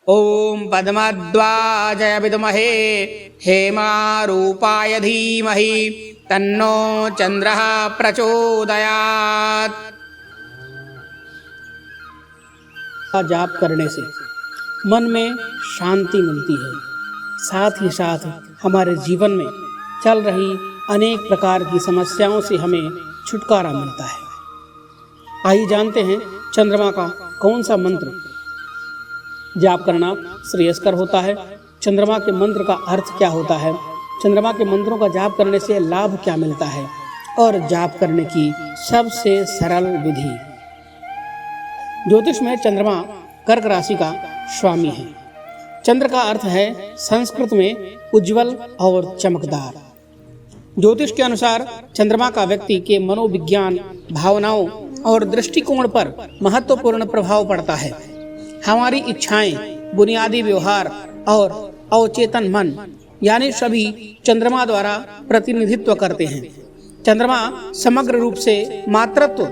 ओम पद्मध्वजाय विद्महे हेमारूपाय धीमहि तन्नो चंद्रः प्रचोदयात्। जाप करने से मन में शांति मिलती है, साथ ही साथ हमारे जीवन में चल रही अनेक प्रकार की समस्याओं से हमें छुटकारा मिलता है। आइए जानते हैं चंद्रमा का कौन सा मंत्र जाप करना श्रेयस्कर होता है। चंद्रमा के मंत्र का अर्थ क्या होता है, चंद्रमा के मंत्रों का जाप करने से लाभ क्या मिलता है और जाप करने की सबसे सरल विधि। ज्योतिष में चंद्रमा कर्क राशि का स्वामी है। चंद्र का अर्थ है संस्कृत में उज्जवल और चमकदार। ज्योतिष के अनुसार चंद्रमा का व्यक्ति के मनोविज्ञान, भावनाओं और दृष्टिकोण पर महत्वपूर्ण प्रभाव पड़ता है। हमारी इच्छाएं, बुनियादी व्यवहार और अवचेतन मन यानी सभी चंद्रमा द्वारा प्रतिनिधित्व करते हैं। चंद्रमा समग्र रूप से मातृत्व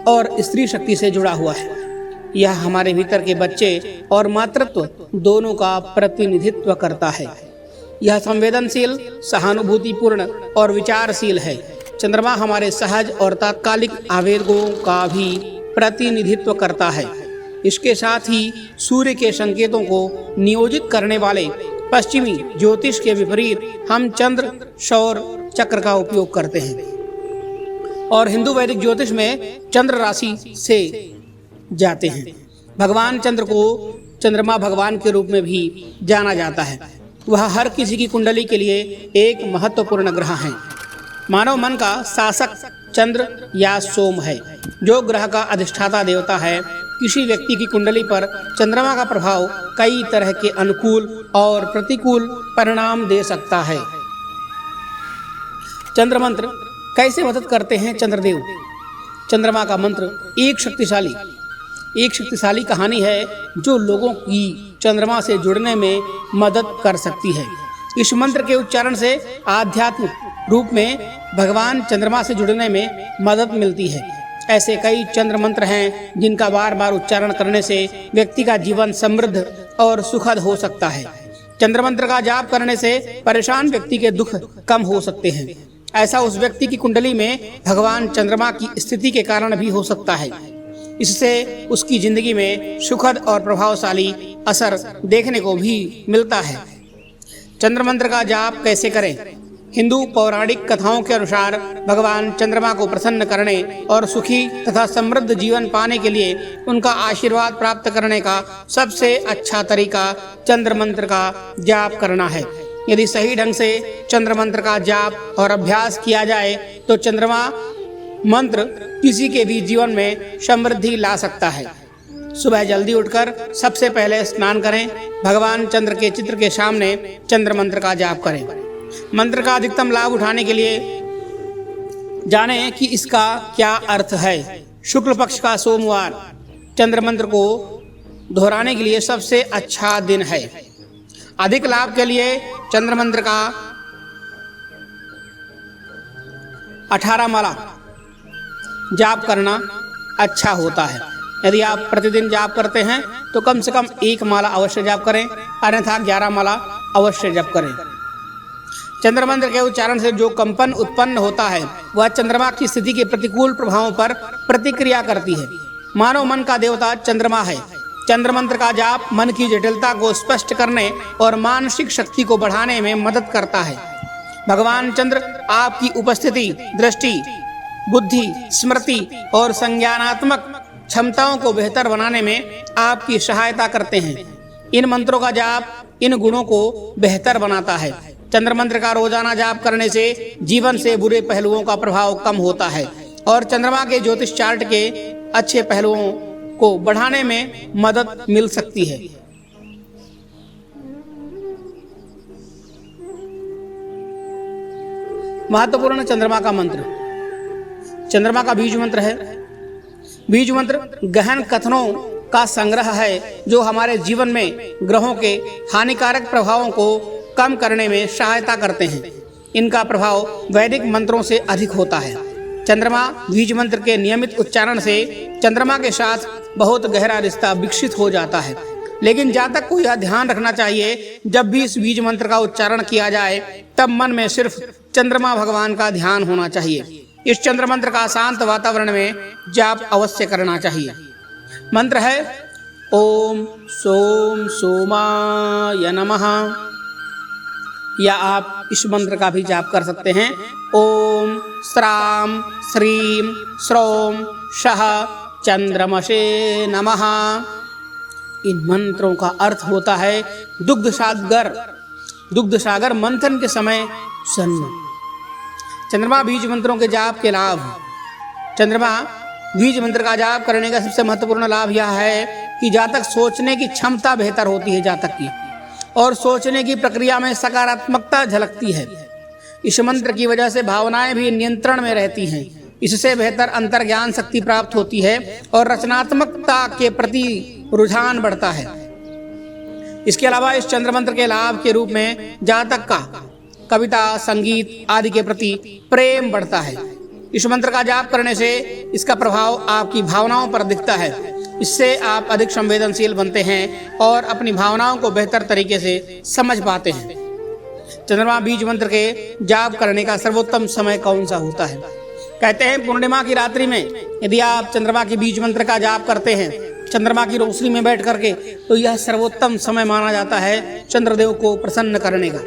और स्त्री शक्ति से जुड़ा हुआ है। यह हमारे भीतर के बच्चे और मातृत्व दोनों का प्रतिनिधित्व करता है। यह संवेदनशील, सहानुभूतिपूर्ण और विचारशील है। चंद्रमा हमारे सहज और तात्कालिक आवेगों का भी प्रतिनिधित्व करता है। इसके साथ ही सूर्य के संकेतों को नियोजित करने वाले पश्चिमी ज्योतिष के विपरीत हम चंद्र सौर चक्र का उपयोग करते हैं और हिंदू वैदिक ज्योतिष में चंद्र राशि से जाते हैं। भगवान चंद्र को चंद्रमा भगवान के रूप में भी जाना जाता है। वह हर किसी की कुंडली के लिए एक महत्वपूर्ण ग्रह है। मानव मन का शासक चंद्र या सोम है, जो ग्रह का अधिष्ठाता देवता है। किसी व्यक्ति की कुंडली पर चंद्रमा का प्रभाव कई तरह के अनुकूल और प्रतिकूल परिणाम दे सकता है। चंद्र मंत्र कैसे मदद करते हैं चंद्रदेव? चंद्रमा का मंत्र एक शक्तिशाली कहानी है जो लोगों की चंद्रमा से जुड़ने में मदद कर सकती है। इस मंत्र के उच्चारण से आध्यात्मिक रूप में भगवान चंद्रमा से जुड़ने में मदद मिलती है। ऐसे कई चंद्र मंत्र हैं जिनका बार बार उच्चारण करने से व्यक्ति का जीवन समृद्ध और सुखद हो सकता है। चंद्र मंत्र का जाप करने से परेशान व्यक्ति के दुख कम हो सकते हैं। ऐसा उस व्यक्ति की कुंडली में भगवान चंद्रमा की स्थिति के कारण भी हो सकता है। इससे उसकी जिंदगी में सुखद और प्रभावशाली असर देखने को भी मिलता है। चंद्र मंत्र का जाप कैसे करें? हिंदू पौराणिक कथाओं के अनुसार भगवान चंद्रमा को प्रसन्न करने और सुखी तथा समृद्ध जीवन पाने के लिए उनका आशीर्वाद प्राप्त करने का सबसे अच्छा तरीका चंद्र मंत्र का जाप करना है। यदि सही ढंग से चंद्र मंत्र का जाप और अभ्यास किया जाए तो चंद्रमा मंत्र किसी के भी जीवन में समृद्धि ला सकता है। सुबह जल्दी उठकर सबसे पहले स्नान करें। भगवान चंद्र के चित्र के सामने चंद्र मंत्र का जाप करें। मंत्र का अधिकतम लाभ उठाने के लिए जानें कि इसका क्या अर्थ है। शुक्ल पक्ष का सोमवार चंद्र मंत्र को दोहराने के लिए सबसे अच्छा दिन है। अधिक लाभ के लिए चंद्र मंत्र का 18 माला जाप करना अच्छा होता है। यदि आप प्रतिदिन जाप करते हैं तो कम से कम 1 माला अवश्य जाप करें, अन्यथा 11 माला अवश्य जप करें। चंद्र मंत्र के उच्चारण से जो कंपन उत्पन्न होता है वह चंद्रमा की स्थिति के प्रतिकूल प्रभावों पर प्रतिक्रिया करती है। मानव मन का देवता चंद्रमा है। चंद्र मंत्र का जाप मन की जटिलता को स्पष्ट करने और मानसिक शक्ति को बढ़ाने में मदद करता है। भगवान चंद्र आपकी उपस्थिति, दृष्टि, बुद्धि, स्मृति और संज्ञानात्मक क्षमताओं को बेहतर बनाने में आपकी सहायता करते हैं। इन मंत्रों का जाप इन गुणों को बेहतर बनाता है। चंद्र मंत्र का रोजाना जाप करने से जीवन से बुरे पहलुओं का प्रभाव कम होता है और चंद्रमा के ज्योतिष चार्ट के अच्छे पहलुओं को बढ़ाने में मदद मिल सकती है। महत्वपूर्ण चंद्रमा का मंत्र। चंद्रमा का बीज मंत्र है। बीज मंत्र गहन कथनों का संग्रह है जो हमारे जीवन में ग्रहों के हानिकारक प्रभावों को कम करने में सहायता करते हैं। इनका प्रभाव वैदिक मंत्रों से अधिक होता है। चंद्रमा बीज मंत्र के नियमित उच्चारण से चंद्रमा के साथ बहुत गहरा रिश्ता विकसित हो जाता है। लेकिन जातक को यह ध्यान रखना चाहिए, जब भी इस बीज मंत्र का उच्चारण किया जाए तब मन में सिर्फ चंद्रमा भगवान का ध्यान होना चाहिए। इस चंद्र मंत्र का शांत वातावरण में जाप अवश्य करना चाहिए। मंत्र है ओम सोम सोमाय नमः, या आप इस मंत्र का भी जाप कर सकते हैं ओम श्राम श्रीम श्रौम शः चंद्रमसे नमः। इन मंत्रों का अर्थ होता है दुग्ध सागर मंथन के समय सन्न। चंद्रमा बीज मंत्रों के जाप के लाभ। चंद्रमा बीज मंत्र का जाप करने का सबसे महत्वपूर्ण लाभ यह है कि जातक सोचने की क्षमता बेहतर होती है जातक की, और सोचने की प्रक्रिया में सकारात्मकता झलकती है। इस मंत्र की वजह से भावनाएं भी नियंत्रण में रहती हैं। इससे बेहतर अंतर्ज्ञान शक्ति प्राप्त होती है और रचनात्मकता के प्रति रुझान बढ़ता है। इसके अलावा इस चंद्र मंत्र के लाभ के रूप में जातक का कविता संगीत आदि के प्रति प्रेम बढ़ता है। इस मंत्र का जाप करने से इसका प्रभाव आपकी भावनाओं पर दिखता है। इससे आप अधिक संवेदनशील बनते हैं और अपनी भावनाओं को बेहतर तरीके से समझ पाते हैं। चंद्रमा बीज मंत्र के जाप करने का सर्वोत्तम समय कौन सा होता है? कहते हैं पूर्णिमा की रात्रि में यदि आप चंद्रमा के बीज मंत्र का जाप करते हैं चंद्रमा की रोशनी में बैठ करके, तो यह सर्वोत्तम समय माना जाता है चंद्रदेव को प्रसन्न करने का।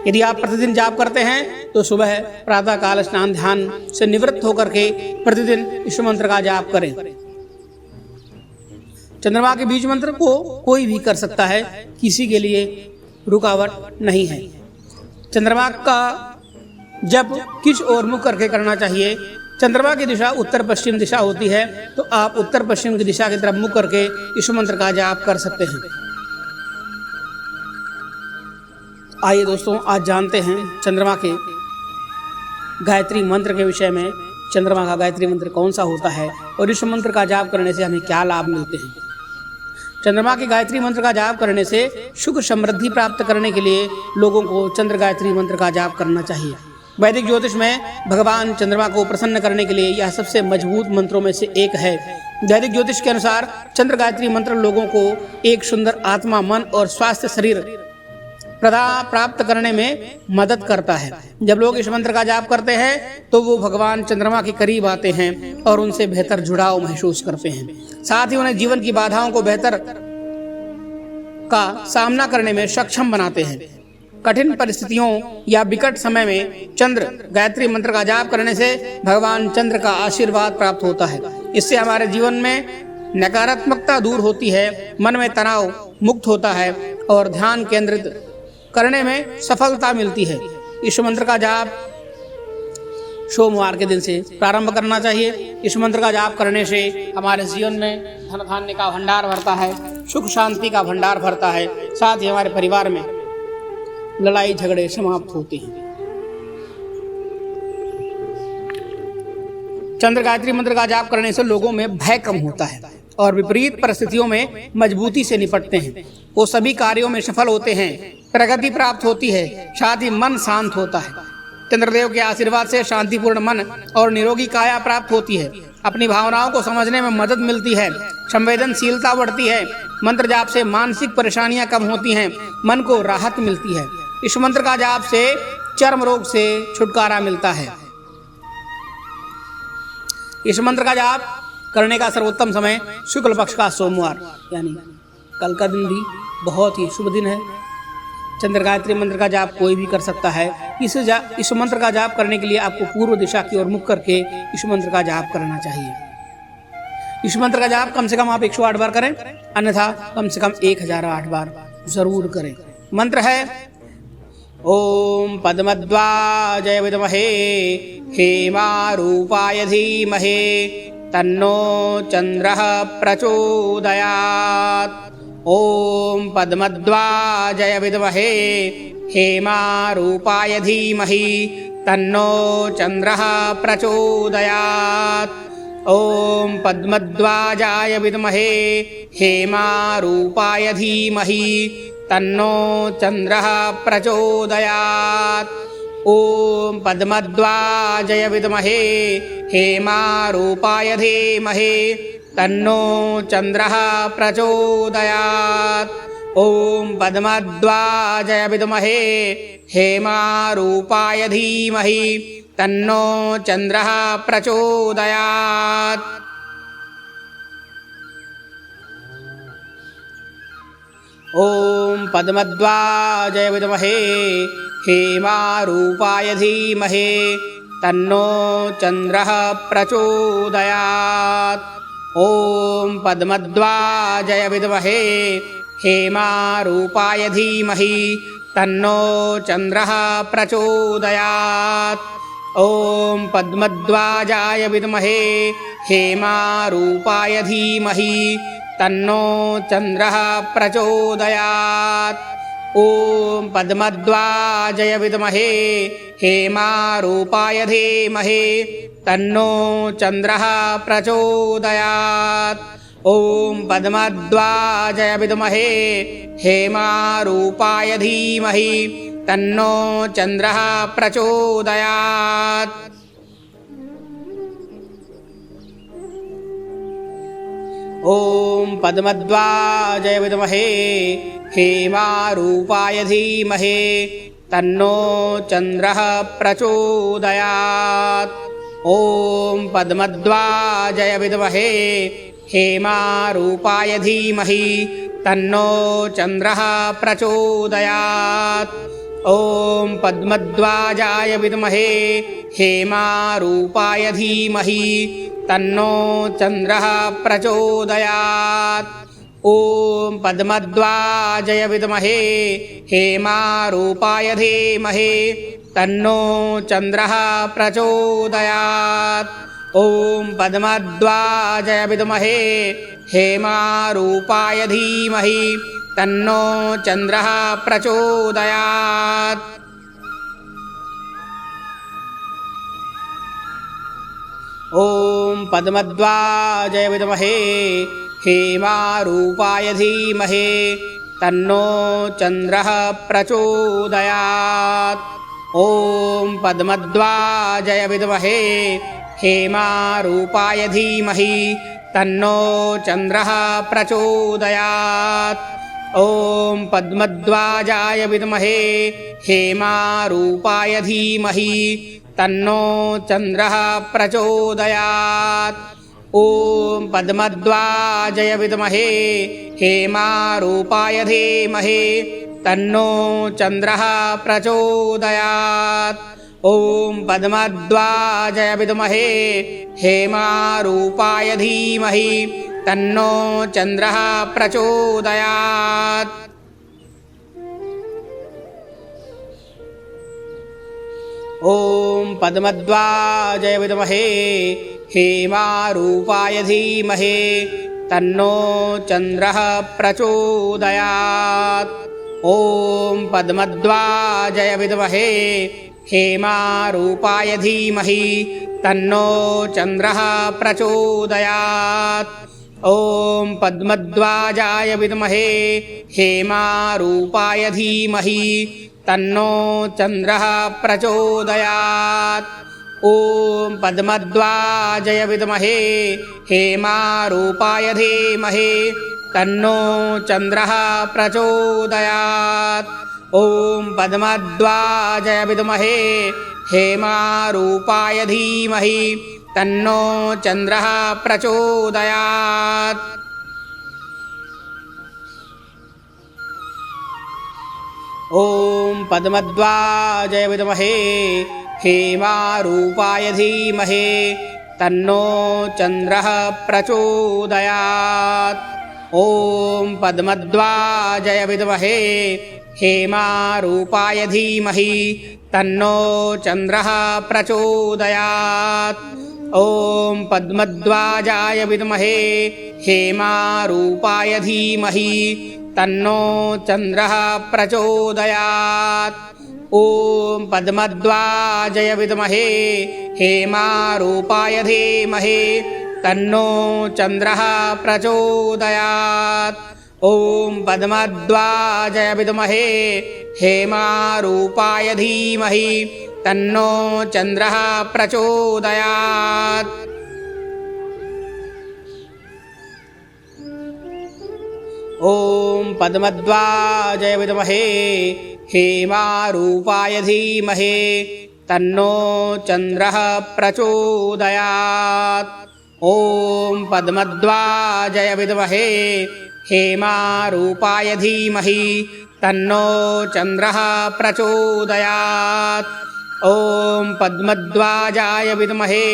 यदि आप प्रतिदिन जाप करते हैं तो सुबह प्रातः काल स्नान ध्यान से निवृत्त होकर के प्रतिदिन इस मंत्र का जाप करें। चंद्रमा के बीज मंत्र को कोई भी कर सकता है, किसी के लिए रुकावट नहीं है। चंद्रमा का जप किस ओर मुख करके करना चाहिए? चंद्रमा की दिशा उत्तर पश्चिम दिशा होती है, तो आप उत्तर पश्चिम की दिशा की तरफ मुख करके इस मंत्र का जाप कर सकते हैं। आइए दोस्तों, आज जानते हैं चंद्रमा के गायत्री मंत्र के विषय में। चंद्रमा का गायत्री मंत्र कौन सा होता है और इस मंत्र का जाप करने से हमें क्या लाभ मिलते हैं? चंद्रमा के गायत्री मंत्र का जाप करने से सुख समृद्धि प्राप्त करने के लिए लोगों को चंद्र गायत्री मंत्र का जाप करना चाहिए। वैदिक ज्योतिष में भगवान चंद्रमा को प्रसन्न करने के लिए यह सबसे मजबूत मंत्रों में से एक है। वैदिक ज्योतिष के अनुसार चंद्र गायत्री मंत्र लोगों को एक सुंदर आत्मा, मन और स्वास्थ्य शरीर प्राप्त करने में मदद करता है। जब लोग इस मंत्र का जाप करते हैं तो वो भगवान चंद्रमा के करीब आते हैं और उनसे बेहतर जुड़ाव महसूस करते हैं। साथ ही उन्हें जीवन की बाधाओं को बेहतर का सामना करने में सक्षम बनाते हैं। कठिन परिस्थितियों या विकट समय में चंद्र गायत्री मंत्र का जाप करने से भगवान चंद्र का आशीर्वाद प्राप्त होता है। इससे हमारे जीवन में नकारात्मकता दूर होती है, मन में तनाव मुक्त होता है और ध्यान केंद्रित करने में सफलता मिलती है। इस मंत्र का जाप सोमवार के दिन से प्रारंभ करना चाहिए। इस मंत्र का जाप करने से हमारे जीवन में धन धान्य का भंडार भरता है, सुख शांति का भंडार भरता है। साथ ही हमारे परिवार में लड़ाई झगड़े समाप्त होते हैं। चंद्र गायत्री मंत्र का जाप करने से लोगों में भय कम होता है और विपरीत परिस्थितियों में मजबूती से निपटते हैं। वो सभी कार्यों में सफल होते हैं, प्रगति प्राप्त होती है, साथ ही मन शांत होता है। चंद्रदेव के आशीर्वाद से शांतिपूर्ण मन और निरोगी काया प्राप्त होती है। अपनी भावनाओं को समझने में मदद मिलती है, संवेदनशीलता बढ़ती है। मंत्र जाप से मानसिक परेशानियां कम होती हैं, मन को राहत मिलती है। इस मंत्र का जाप से चर्म रोग से छुटकारा मिलता है। इस मंत्र का जाप करने का सर्वोत्तम समय शुक्ल पक्ष का सोमवार यानी कल का दिन भी बहुत ही शुभ दिन है। चंद्र गायत्री मंत्र का जाप कोई भी कर सकता है। इस मंत्र का जाप करने के लिए आपको पूर्व दिशा की ओर मुख करके इस मंत्र का जाप करना चाहिए। इस मंत्र का जाप कम से कम आप 108 बार करें, अन्यथा कम से कम 1008 बार जरूर करें। मंत्र है ओम पद्मध्वजाय विद्महे हेमारूपाय धीमहि तन्नो चंद्रः प्रचोदयात्। ओम पद्मध्वजाय विद्महे हेमारूपाय धीमहि तन्नो चंद्रः प्रचोदयात्। ओम पद्मध्वजाय विद्महे हेमारूपाय धीमहि तन्नो चंद्रः प्रचोदयात्। ओम पद्मध्वजाय विद्महे हेमारूपाय धीमहि तन्नो चन्द्रः प्रचोदयात्। ॐ पद्मध्वजाय विद्महे हेमारूपाय धीमहि तन्नो चन्द्रः प्रचोदयात्। ॐ पद्मध्वजाय विद्महे हेमारूपाय धीमहि तन्नो चन्द्रः प्रचोदयात्। ॐ पद्मध्वजाय विद्महे हेमारूपाय धीमहि तन्नो चन्द्रः प्रचोदयात्। ॐ पद्मध्वजाय विद्महे हेमारूपाय धीमहि तन्नो चन्द्रः प्रचोदयात्। ॐ पद्मध्वजाय विद्महे हेमारूपाय धीमहि तन्नो चन्द्रः प्रचोदयात्। ॐ पद्मध्वजाय विद्महे हेमारूपाय धीमहि तन्नो चन्द्रः प्रचोदयात्। ॐ पद्मध्वजाय विद्महे हेमारूपाय धीमहि तन्नो चन्द्रः प्रचोदयात्। ॐ पद्मध्वजाय विद्महे हेमारूपाय धीमहि तन्नो चन्द्रः प्रचोदयात्। ॐ पद्मध्वजाय विद्महे हेमारूपाय धीमहि तन्नो चन्द्रः प्रचोदयात्। ॐ पद्मध्वजाय विद्महे हेमारूपाय धीमहि तन्नो चन्द्रः प्रचोदयात्। ॐ पद्मध्वजाय विद्महे हेमारूपाय धीमहि तन्नो चन्द्रः प्रचोदयात्। ॐ पद्मध्वजाय विद्महे हेमारूपाय धीमहि तन्नो चन्द्रः प्रचोदयात्। ॐ पद्मध्वजाय विद्महे हेमारूपाय धीमहि तन्नो चन्द्रः प्रचोदयात्। ॐ पद्मध्वजाय विद्महे हेमारूपाय धीमहि तन्नो चन्द्रः प्रचोदयात्। ॐ पद्मध्वजाय विद्महे हेमारूपाय धीमहि तन्नो चन्द्रः प्रचोदयात्। ॐ पद्मध्वजाय विद्महे हेमारूपाय धीमहि तन्नो चन्द्रः प्रचोदयात्। ॐ पद्मध्वजाय विद्महे हेमारूपाय धीमहि तन्नो चन्द्रः प्रचोदयात्। ॐ पद्मध्वजाय विद्महे हेमारूपाय धीमहि तन्नो चन्द्रः प्रचोदयात्। ॐ पद्मध्वजाय विद्महे हेमारूपाय धीमहि तन्नो चन्द्रः प्रचोदयात्। ॐ पद्मध्वजाय विद्महे हेमारूपाय धीमहि तन्नो चन्द्रः प्रचोदयात्। ॐ पद्मध्वजाय विद्महे हेमारूपाय धीमहि तन्नो चन्द्रः प्रचोदयात्। ॐ पद्मध्वजाय विद्महे हेमारूपाय धीमहि तन्नो चन्द्रः प्रचोदयात्। ॐ पद्मध्वजाय विद्महे हेमारूपाय धीमहि तन्नो चन्द्रः प्रचोदयात्। ॐ पद्मध्वजाय विद्महे हेमारूपाय धीमहि तन्नो चन्द्रः प्रचोदयात्। ॐ पद्मध्वजाय विद्महे हेमारूपाय धीमहि तन्नो चन्द्रः प्रचोदयात्। ॐ पद्मध्वजाय विद्महे हेमारूपाय धीमहि तन्नो चन्द्रः प्रचोदयात्। ॐ पद्मध्वजाय विद्महे हेमारूपाय धीमहि तन्नो चन्द्रः प्रचोदयात्। ॐ पद्मध्वजाय विद्महे हेमारूपाय धीमहि तन्नो चन्द्रः प्रचोदयात्। ॐ पद्मध्वजाय विद्महे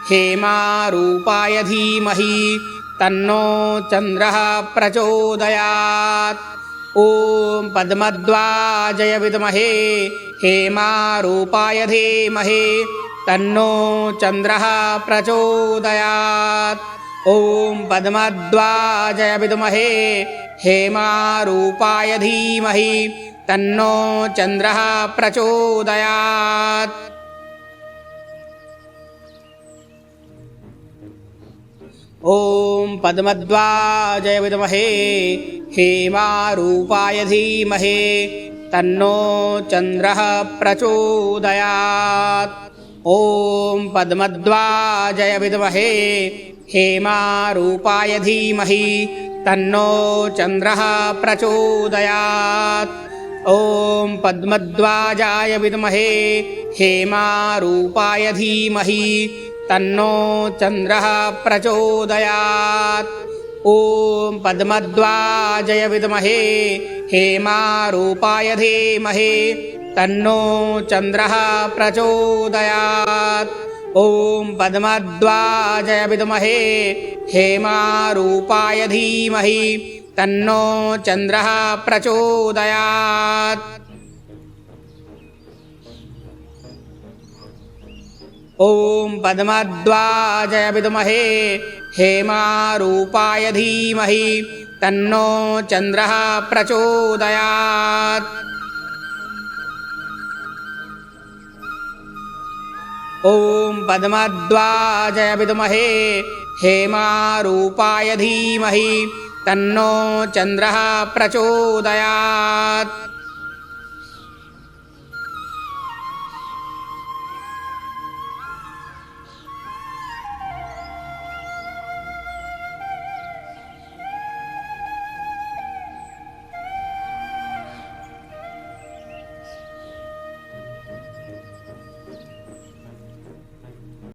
हेमारूपाय धीमहि तन्नो चन्द्रः प्रचोदयात्। ॐ पद्मध्वजाय विद्महे हेमारूपाय धीमहि तन्नो चन्द्रः प्रचोदयात्। ॐ पद्मध्वजाय विद्महे हेमारूपाय धीमहि तन्नो चन्द्रः प्रचोदयात्। ॐ पद्मध्वजाय विद्महे हेमारूपाय धीमहि तन्नो चन्द्रः प्रचोदयात्। ॐ पद्मध्वजाय विद्महे हेमारूपाय धीमहि तन्नो चन्द्रः प्रचोदयात्। ॐ पद्मध्वजाय विद्महे हेमारूपाय धीमहि तन्नो चन्द्रः प्रचोदयात्। ॐ पद्मध्वजाय विद्महे हेमारूपाय धीमहि तन्नो चन्द्रः प्रचोदयात्। ॐ पद्मध्वजाय विद्महे हेमारूपाय धीमहि तन्नो चन्द्रः प्रचोदयात्। ॐ पद्मध्वजाय विद्महे हेमारूपाय धीमहि तन्नो चन्द्रः प्रचोदयात्। ॐ पद्मध्वजाय विद्महे हेमारूपाय धीमहि तन्नो चन्द्रः प्रचोदयात्।